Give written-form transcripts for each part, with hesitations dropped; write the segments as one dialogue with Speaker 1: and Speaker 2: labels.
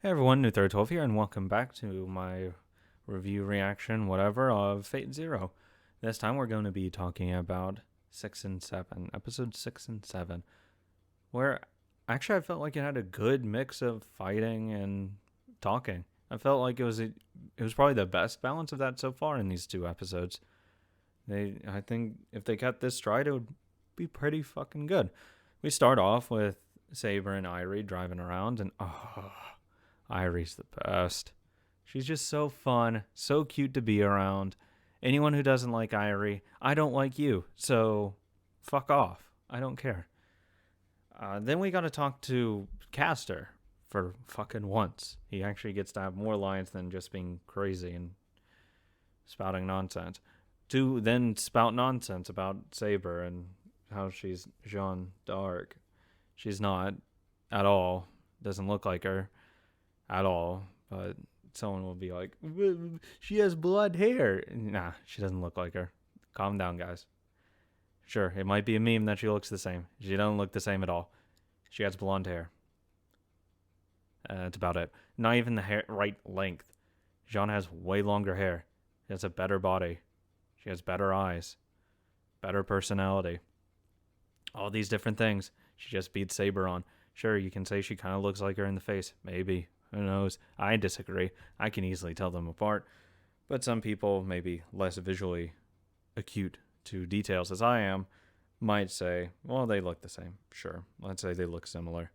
Speaker 1: Hey everyone, New Third 12 here, and welcome back to my review, reaction, whatever, of Fate Zero. This time we're going to be talking about 6 and 7, episodes 6 and 7, where actually I felt like it had a good mix of fighting and talking. I felt like it was probably the best balance of that so far in these two episodes. I think if they kept this stride, it would be pretty fucking good. We start off with Saber and Irie driving around, and Irie's the best. She's just so fun, so cute to be around. Anyone who doesn't like Irie, I don't like you, so fuck off. I don't care. Then we got to talk to Castor for fucking once. He actually gets to have more lines than just being crazy and spouting nonsense. To then spout nonsense about Saber and how she's Jeanne d'Arc. She's not at all. Doesn't look like her at all, but someone will be like, she has blonde hair. Nah, she doesn't look like her. Calm down, guys. Sure, it might be a meme that she looks the same. She doesn't look the same at all. She has blonde hair. That's about it. Not even the hair right length. Jeanne has way longer hair. She has a better body. She has better eyes. Better personality. All these different things. She just beats Saber on. Sure, you can say she kind of looks like her in the face. Maybe. Who knows? I disagree. I can easily tell them apart. But some people, maybe less visually acute to details as I am, might say, well, they look the same. Sure. Let's say they look similar.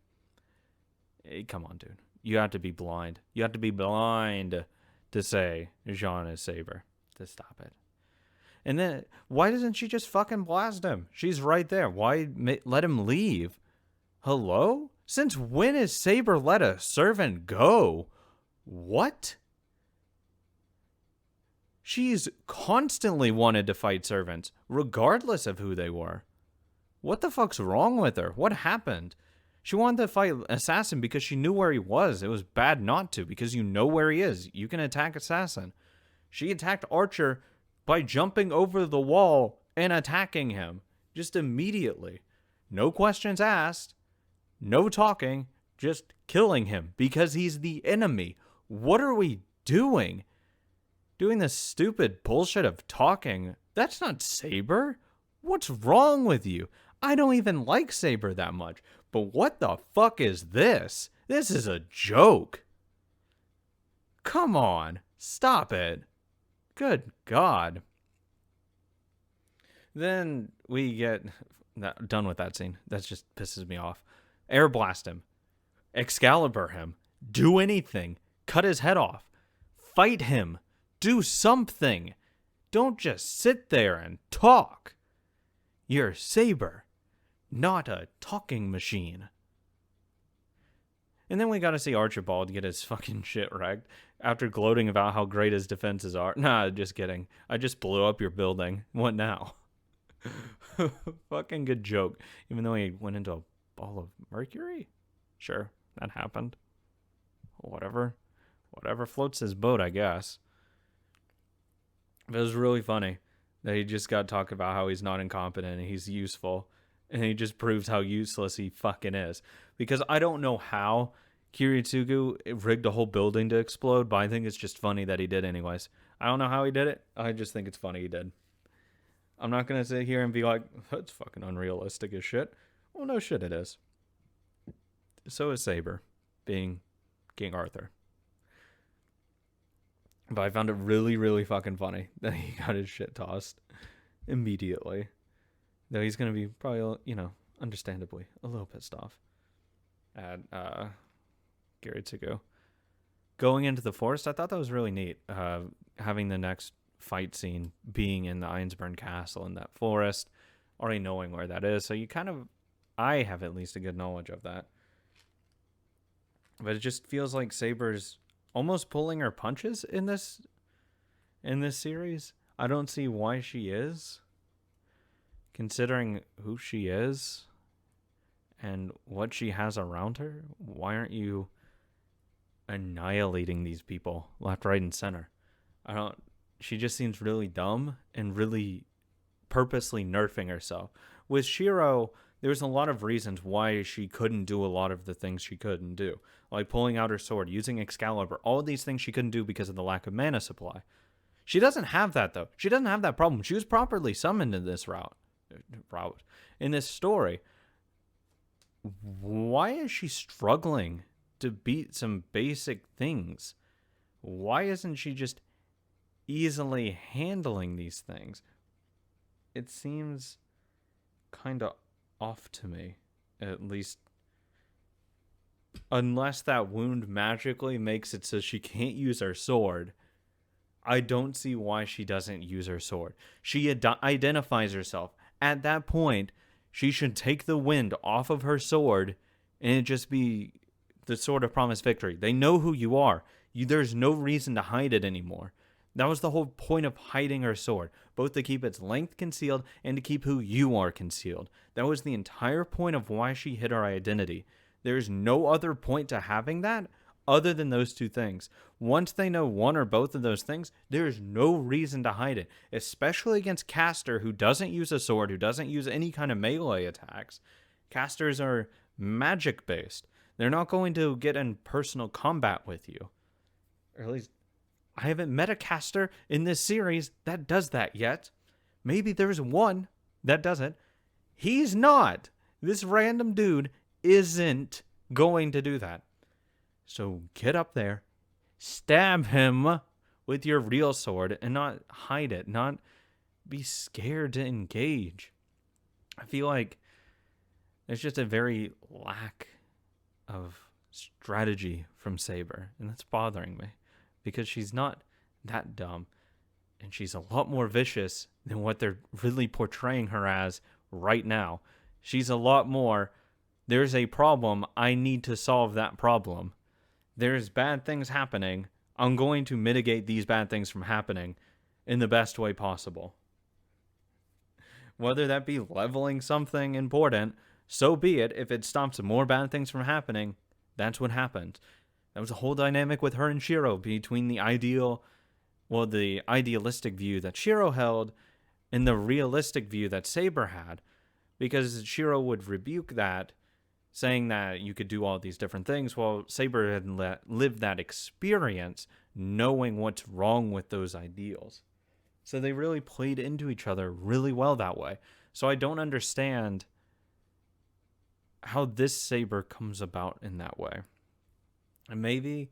Speaker 1: Hey, come on, dude. You have to be blind. You have to be blind to say Jeanne is Saber. To stop it. And then, why doesn't she just fucking blast him? She's right there. Why let him leave? Hello? Since when has Saber let a servant go? What? She's constantly wanted to fight servants, regardless of who they were. What the fuck's wrong with her? What happened? She wanted to fight Assassin because she knew where he was. It was bad not to, because you know where he is. You can attack Assassin. She attacked Archer by jumping over the wall and attacking him just immediately. No questions asked. No talking, just killing him because he's the enemy. What are we doing? Doing this stupid bullshit of talking. That's not Saber. What's wrong with you? I don't even like Saber that much. But what the fuck is this? This is a joke. Come on. Stop it. Good God. Then we get done with that scene. That just pisses me off. Air blast him. Excalibur him. Do anything. Cut his head off. Fight him. Do something. Don't just sit there and talk. You're Saber, not a talking machine. And then we gotta see Archibald get his fucking shit wrecked after gloating about how great his defenses are. Nah, just kidding. I just blew up your building. What now? Fucking good joke. Even though he went into a ball of mercury? Sure, that happened. Whatever floats his boat, I guess. But it was really funny that he just got talking about how he's not incompetent and he's useful. And he just proves how useless he fucking is. Because I don't know how Kiritsugu rigged a whole building to explode, but I think it's just funny that he did anyways. I don't know how he did it. I just think it's funny he did. I'm not going to sit here and be like, that's fucking unrealistic as shit. Well, no shit it is. So is Saber, being King Arthur. But I found it really, really fucking funny that he got his shit tossed immediately. Though he's going to be probably, understandably, a little pissed off at Kiritsugu. Going into the forest, I thought that was really neat. Having the next fight scene being in the Ironsburn Castle in that forest, already knowing where that is. So I have at least a good knowledge of that. But it just feels like Saber's almost pulling her punches in this series. I don't see why she is, considering who she is and what she has around her. Why aren't you annihilating these people left, right, and center? She just seems really dumb and really purposely nerfing herself. With Shiro, there's a lot of reasons why she couldn't do a lot of the things she couldn't do. Like pulling out her sword, using Excalibur, all of these things she couldn't do because of the lack of mana supply. She doesn't have that, though. She doesn't have that problem. She was properly summoned in this in this story. Why is she struggling to beat some basic things? Why isn't she just easily handling these things? It seems kind of off to me, at least. Unless that wound magically makes it so she can't use her sword, I don't see why she doesn't use her sword. She identifies herself. At that point, she should take the wind off of her sword and it just be the sword of promised victory. They know who you are. There's no reason to hide it anymore. That was the whole point of hiding her sword, both to keep its length concealed and to keep who you are concealed. That was the entire point of why she hid her identity. There's no other point to having that other than those two things. Once they know one or both of those things, there is no reason to hide it, especially against Caster, who doesn't use a sword, who doesn't use any kind of melee attacks. Casters are magic based. They're not going to get in personal combat with you. Or at least, I haven't met a caster in this series that does that yet. Maybe there's one that doesn't. He's not. This random dude isn't going to do that. So get up there, stab him with your real sword, and not hide it, not be scared to engage. I feel like there's just a very lack of strategy from Saber, and that's bothering me because she's not that dumb, and she's a lot more vicious than what they're really portraying her as right now. She's a lot more, there's a problem, I need to solve that problem. There's bad things happening. I'm going to mitigate these bad things from happening in the best way possible. Whether that be leveling something important, so be it. If it stops more bad things from happening, that's what happened. That was a whole dynamic with her and Shiro between the idealistic view that Shiro held and the realistic view that Saber had. Because Shiro would rebuke that, saying that you could do all these different things, while Saber had lived that experience knowing what's wrong with those ideals. So they really played into each other really well that way. So I don't understand how this Saber comes about in that way. And maybe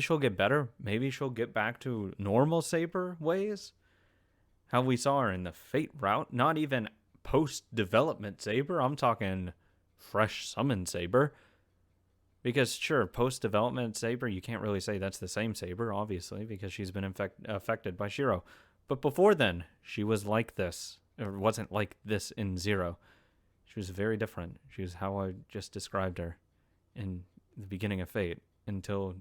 Speaker 1: she'll get better. Maybe she'll get back to normal Saber ways. How we saw her in the Fate route. Not even post-development Saber. I'm talking fresh summon Saber. Because sure, post-development Saber, you can't really say that's the same Saber, obviously, because she's been affected by Shiro. But before then, she was like this, or wasn't like this in Zero. She was very different. She was how I just described her in the beginning of Fate, until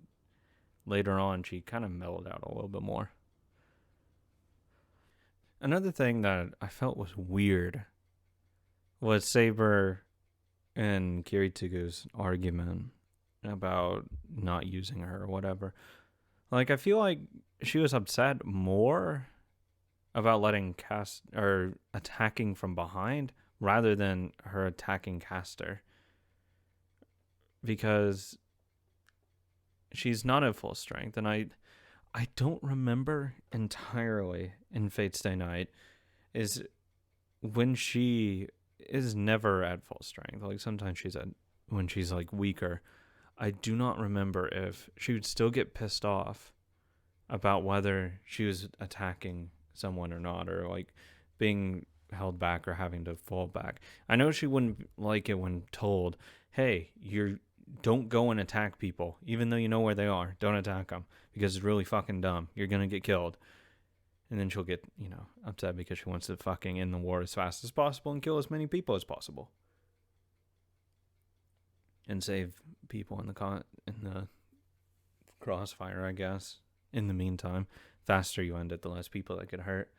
Speaker 1: later on she kind of mellowed out a little bit more. Another thing that I felt was weird was Saber and Kiritugu's argument about not using her or whatever. Like, I feel like she was upset more about letting or attacking from behind rather than her attacking Caster. Because she's not at full strength, and I don't remember entirely in Fate Stay Night is when she is never at full strength. Like, sometimes when she's like weaker. I do not remember if she would still get pissed off about whether she was attacking someone or not, or like being held back or having to fall back. I know she wouldn't like it when told, hey, don't go and attack people, even though you know where they are. Don't attack them because it's really fucking dumb. You're going to get killed. And then she'll get, upset because she wants to fucking end the war as fast as possible and kill as many people as possible. And save people in the crossfire, I guess. In the meantime, faster you end it, the less people that get hurt.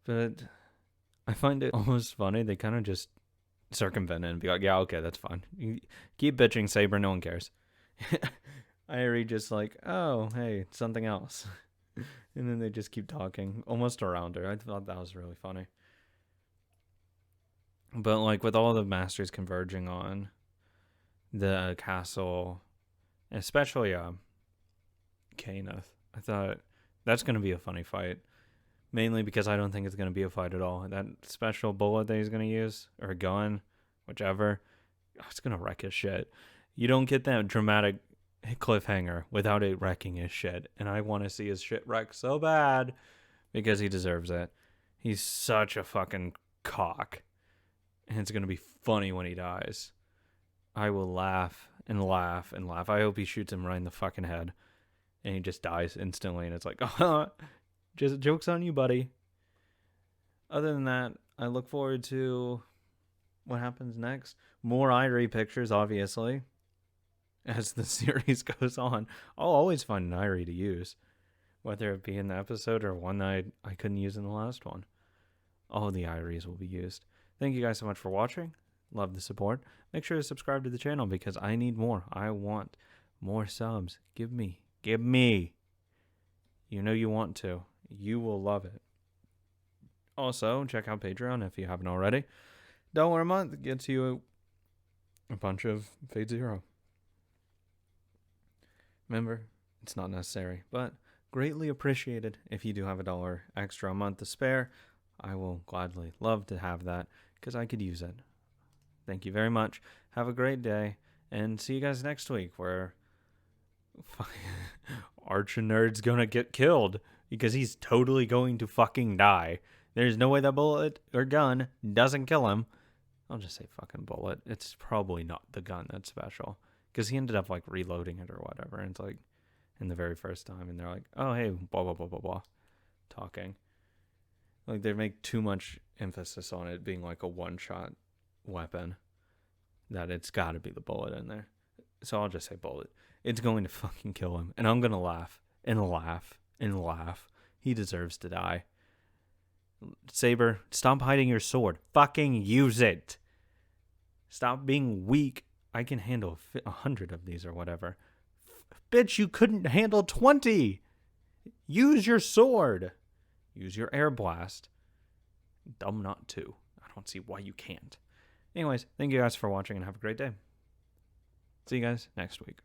Speaker 1: But I find it almost funny. They kind of just circumvent it and be like, yeah, okay, that's fine. You keep bitching, Saber, no one cares. Irie just like, oh, hey, something else. And then they just keep talking almost around her. I thought that was really funny. But like with all the masters converging on the castle, especially Kenneth, I thought that's going to be a funny fight. Mainly because I don't think it's going to be a fight at all. That special bullet that he's going to use, or gun, whichever, it's going to wreck his shit. You don't get that dramatic cliffhanger without it wrecking his shit. And I want to see his shit wrecked so bad because he deserves it. He's such a fucking cock. And it's going to be funny when he dies. I will laugh and laugh and laugh. I hope he shoots him right in the fucking head. And he just dies instantly. And it's like, just joke's on you, buddy. Other than that, I look forward to what happens next. More Irie pictures, obviously, as the series goes on. I'll always find an Irie to use, whether it be in the episode or one that I couldn't use in the last one. All the Iries will be used. Thank you guys so much for watching. Love the support. Make sure to subscribe to the channel because I need more. I want more subs. Give me. You know you want to. You will love it. Also, check out Patreon if you haven't already. $1 a month gets you a bunch of Fate Zero. Remember, it's not necessary, but greatly appreciated if you do have $1 extra a month to spare. I will gladly love to have that because I could use it. Thank you very much. Have a great day, and see you guys next week where Archinerd's gonna get killed because he's totally going to fucking die. There's no way that bullet or gun doesn't kill him. I'll just say fucking bullet. It's probably not the gun that's special because he ended up like reloading it or whatever. And it's like in the very first time, and they're like, oh, hey, blah, blah, blah, blah, blah, talking. Like they make too much emphasis on it being like a one-shot weapon that it's got to be the bullet in there. So I'll just say bullet. It's going to fucking kill him. And I'm going to laugh and laugh and laugh. He deserves to die. Saber, stop hiding your sword. Fucking use it. Stop being weak. I can handle 100 of these or whatever. Bitch, you couldn't handle 20. Use your sword. Use your air blast. Dumb not to. I don't see why you can't. Anyways, thank you guys for watching and have a great day. See you guys next week.